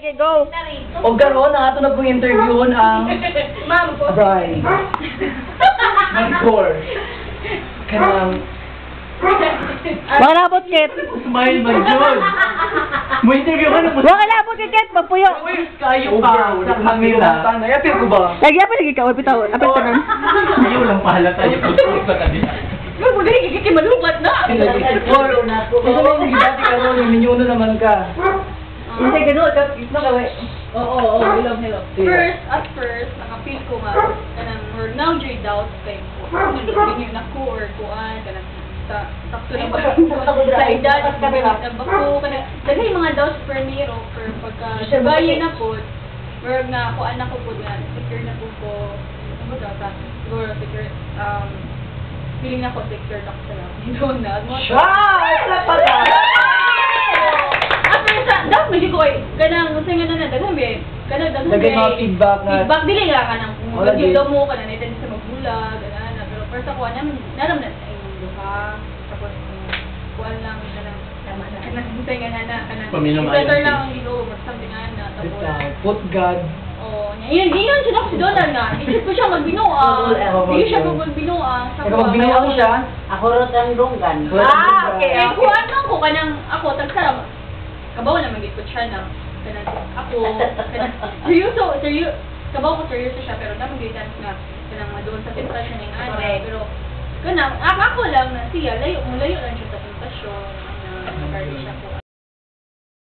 Sige, go. O garon na ato na pong interviewon ang Ma'am po. bride. Mancor. Kanang Wala labot, Kit. smile man yun. Mo interview ka na mo. Wala labot, Kit. Magpuyo. Kayo pa sa camera. Apil ko ba? Lagi apa lagi ka? Apit taon. Apit taon. Ayaw lang pahala tayo pag sa kanila. Ma'am, mo dali kikimalupat na. Or, gusto mo yung gibati ka ron, minuno naman ka. Hindi, gano'n. Ito ka, we. Oo, hello. First, nakapil ko nga, kanang, or now joy doubt kay ko. Hindi na ko, or kuan, kanang, sakto na ba sa edad, na ba ko, kanang, dagay mga doubts per miro, per pagka-bayan na po, or na, kuan na ko po na, secure na po ko, ano ba ta, siguro, secure, feeling na ko, secure na ko sa lang. Hindi na, Wala pala! dapat medyo ko ay kanang gusto nga na daghan be kanang daghan Daghan mga feedback na- feedback dili nga kanang Wala, magyo di. daw mo kanang niten sa magbulag ganana pero first ako naman naram na ay duha tapos kuan lang kanang tama na kanang gusto nga na kanang Paminom better ayaw. lang ang ligo something na tapos Put God. oh yun siya ako si Donald nga isip ko siya magbinuang hindi siya magbinuang sa Ikaw magbinuang siya. Ako rin ang dunggan. Okay. eh kuan lang ko kanang ako tagsara kabaw na magikot siya na kanang ako kanang seryoso kabaw ko seryoso siya pero na magitan nga kanang doon sa tentasyon ng ana pero kanang ako lang na siya layo lang siya sa tentasyon na nagkari siya ko